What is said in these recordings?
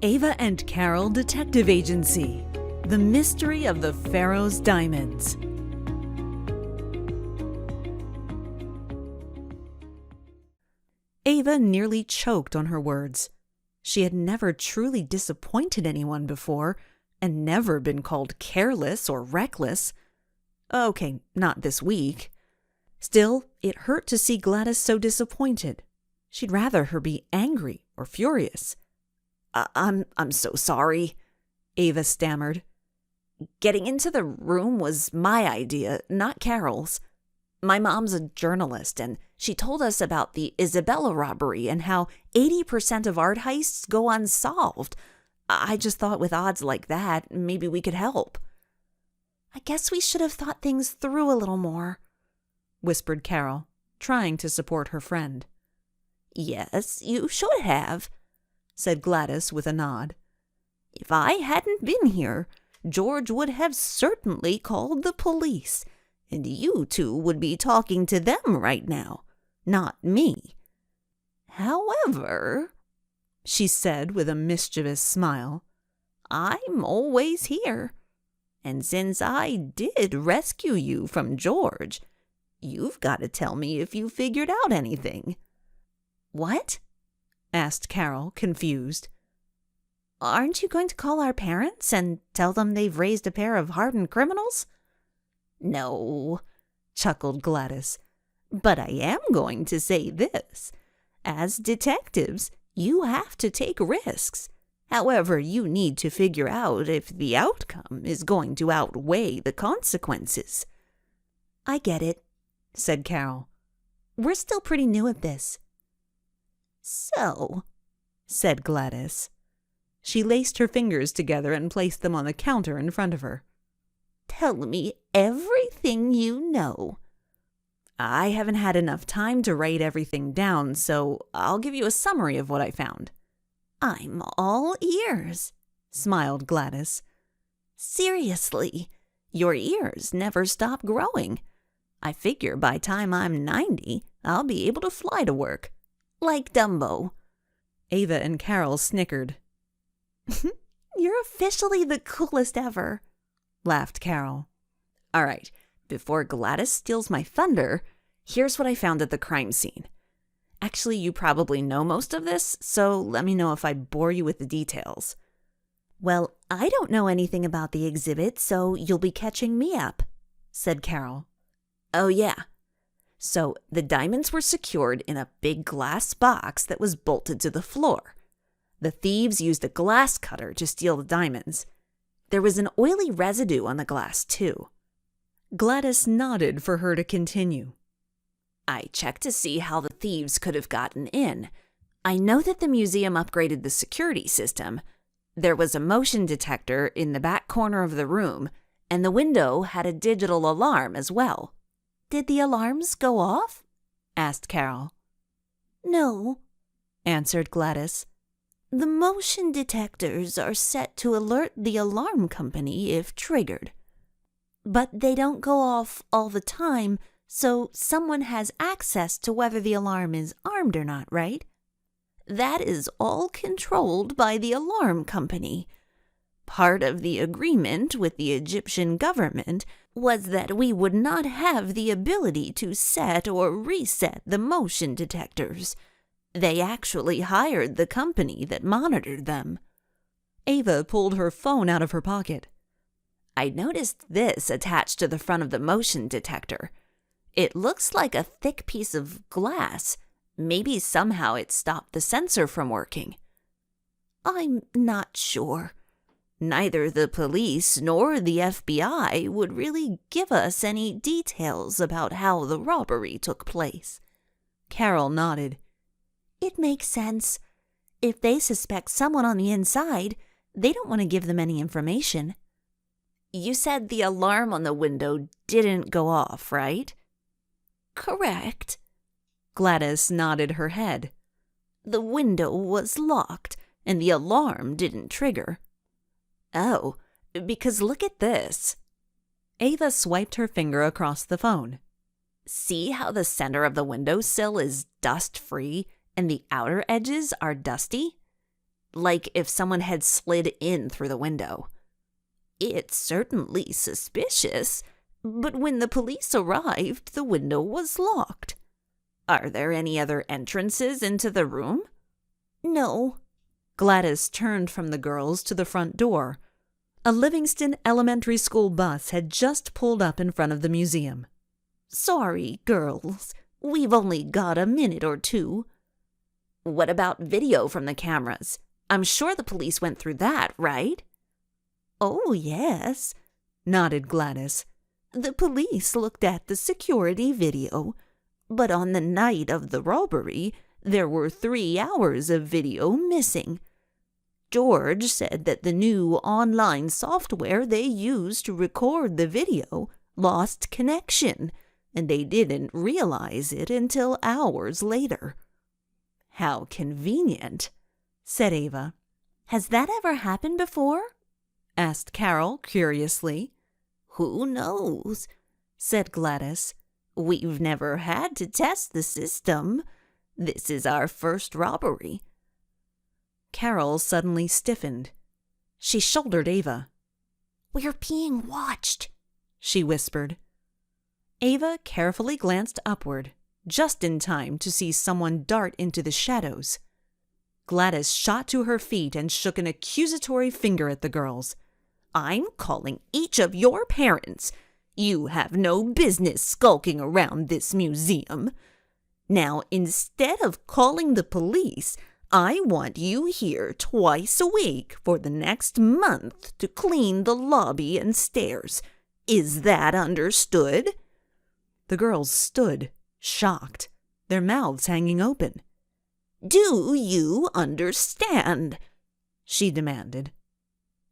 Ava and Carol Detective Agency. The Mystery of the Pharaoh's Diamonds. Ava nearly choked on her words. She had never truly disappointed anyone before, and never been called careless or reckless. Okay, not this week. Still, it hurt to see Gladys so disappointed. She'd rather her be angry or furious. I'm so sorry, Ava stammered. Getting into the room was my idea, not Carol's. My mom's a journalist, and she told us about the Isabella robbery and how 80% of art heists go unsolved. I just thought with odds like that, maybe we could help. I guess we should have thought things through a little more, whispered Carol, trying to support her friend. Yes, you should have, said Gladys with a nod. If I hadn't been here, George would have certainly called the police, and you two would be talking to them right now, not me. However, she said with a mischievous smile, I'm always here, and since I did rescue you from George, you've got to tell me if you figured out anything. What? Asked Carol, confused. Aren't you going to call our parents and tell them they've raised a pair of hardened criminals? No, chuckled Gladys, but I am going to say this. As detectives, you have to take risks. However, you need to figure out if the outcome is going to outweigh the consequences. I get it, said Carol. We're still pretty new at this. So, said Gladys. She laced her fingers together and placed them on the counter in front of her. Tell me everything you know. I haven't had enough time to write everything down, so I'll give you a summary of what I found. I'm all ears, smiled Gladys. Seriously, your ears never stop growing. I figure by time I'm 90, I'll be able to fly to work. Like Dumbo. Ava and Carol snickered. You're officially the coolest ever, laughed Carol. All right, before Gladys steals my thunder, here's what I found at the crime scene. Actually, you probably know most of this, so let me know if I bore you with the details. Well, I don't know anything about the exhibit, so you'll be catching me up, said Carol. Oh, yeah. So the diamonds were secured in a big glass box that was bolted to the floor. The thieves used a glass cutter to steal the diamonds. There was an oily residue on the glass, too. Gladys nodded for her to continue. I checked to see how the thieves could have gotten in. I know that the museum upgraded the security system. There was a motion detector in the back corner of the room, and the window had a digital alarm as well. Did the alarms go off? Asked Carol. No, answered Gladys. The motion detectors are set to alert the alarm company if triggered. But they don't go off all the time, so someone has access to whether the alarm is armed or not, right? That is all controlled by the alarm company. Part of the agreement with the Egyptian government was that we would not have the ability to set or reset the motion detectors. They actually hired the company that monitored them. Ava pulled her phone out of her pocket. I noticed this attached to the front of the motion detector. It looks like a thick piece of glass. Maybe somehow it stopped the sensor from working. I'm not sure. Neither the police nor the FBI would really give us any details about how the robbery took place. Carol nodded. It makes sense. If they suspect someone on the inside, they don't want to give them any information. You said the alarm on the window didn't go off, right? Correct. Gladys nodded her head. The window was locked, and the alarm didn't trigger. Oh, because look at this. Ava swiped her finger across the phone. See how the center of the windowsill is dust-free and the outer edges are dusty? like if someone had slid in through the window. It's certainly suspicious, but when the police arrived, the window was locked. Are there any other entrances into the room? No. Gladys turned from the girls to the front door. A Livingston Elementary School bus had just pulled up in front of the museum. Sorry, girls. We've only got a minute or two. What about video from the cameras? I'm sure the police went through that, right? Oh, yes, nodded Gladys. The police looked at the security video, but on the night of the robbery, there were 3 hours of video missing. George said that the new online software they used to record the video lost connection, and they didn't realize it until hours later. How convenient, said Ava. Has that ever happened before? Asked Carol curiously. Who knows, said Gladys. We've never had to test the system. This is our first robbery. Carol suddenly stiffened. She shouldered Ava. We're being watched, she whispered. Ava carefully glanced upward, just in time to see someone dart into the shadows. Gladys shot to her feet and shook an accusatory finger at the girls. I'm calling each of your parents. You have no business skulking around this museum. Now, instead of calling the police, I want you here twice a week for the next month to clean the lobby and stairs. Is that understood? The girls stood, shocked, their mouths hanging open. Do you understand? She demanded.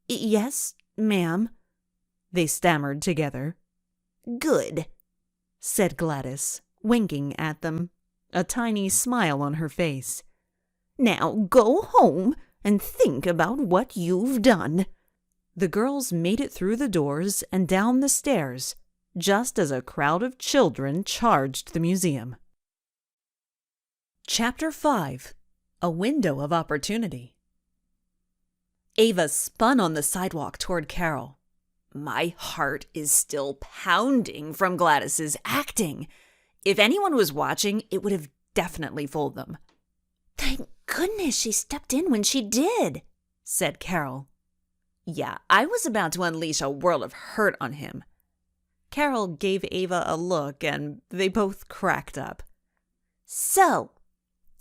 Yes, ma'am, they stammered together. Good, said Gladys, winking at them, a tiny smile on her face. Now go home and think about what you've done. The girls made it through the doors and down the stairs, just as a crowd of children charged the museum. Chapter 5. A Window of Opportunity. Ava spun on the sidewalk toward Carol. My heart is still pounding from Gladys's acting. If anyone was watching, it would have definitely fooled them. Thank goodness she stepped in when she did, said Carol. Yeah, I was about to unleash a world of hurt on him. Carol gave Ava a look, and they both cracked up. So,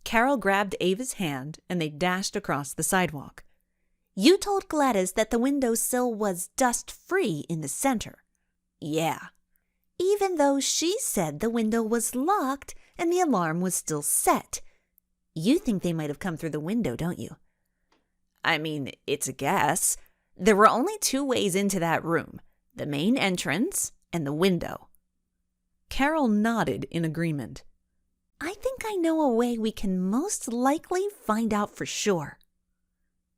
Carol grabbed Ava's hand, and they dashed across the sidewalk. You told Gladys that the windowsill was dust-free in the center. Yeah. Even though she said the window was locked and the alarm was still set. You think they might have come through the window, don't you? I mean, it's a guess. There were only 2 ways into that room, the main entrance and the window. Carol nodded in agreement. I think I know a way we can most likely find out for sure.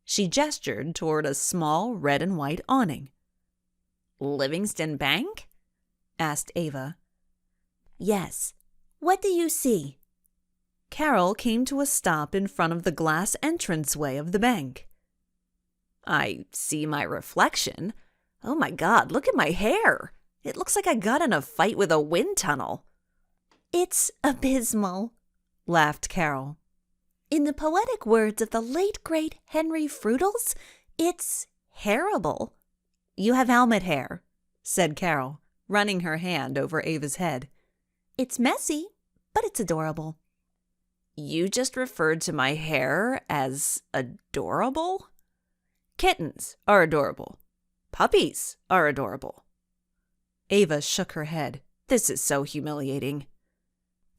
She gestured toward a small red and white awning. Livingston Bank? Asked Ava. Yes. What do you see? Carol came to a stop in front of the glass entranceway of the bank. I see my reflection. Oh my God, look at my hair. It looks like I got in a fight with a wind tunnel. It's abysmal, laughed Carol. In the poetic words of the late great Henry Fruitles, it's hairable. You have helmet hair, said Carol, running her hand over Ava's head. It's messy, but it's adorable. You just referred to my hair as adorable? Kittens are adorable. Puppies are adorable. Ava shook her head. This is so humiliating.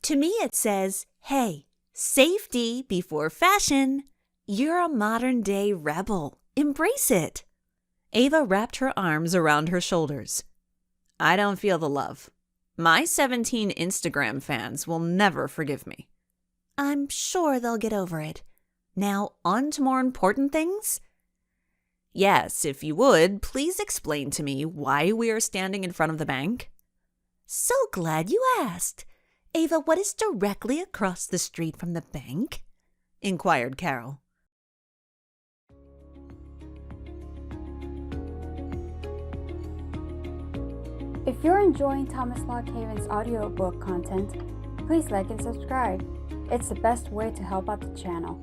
To me it says, hey, safety before fashion. You're a modern-day rebel. Embrace it. Ava wrapped her arms around her shoulders. I don't feel the love. My 17 Instagram fans will never forgive me. I'm sure they'll get over it. Now, on to more important things? Yes, if you would, please explain to me why we are standing in front of the bank. So glad you asked. Ava, what is directly across the street from the bank? Inquired Carol. If you're enjoying Thomas Lockhaven's audiobook content, please like and subscribe. It's the best way to help out the channel.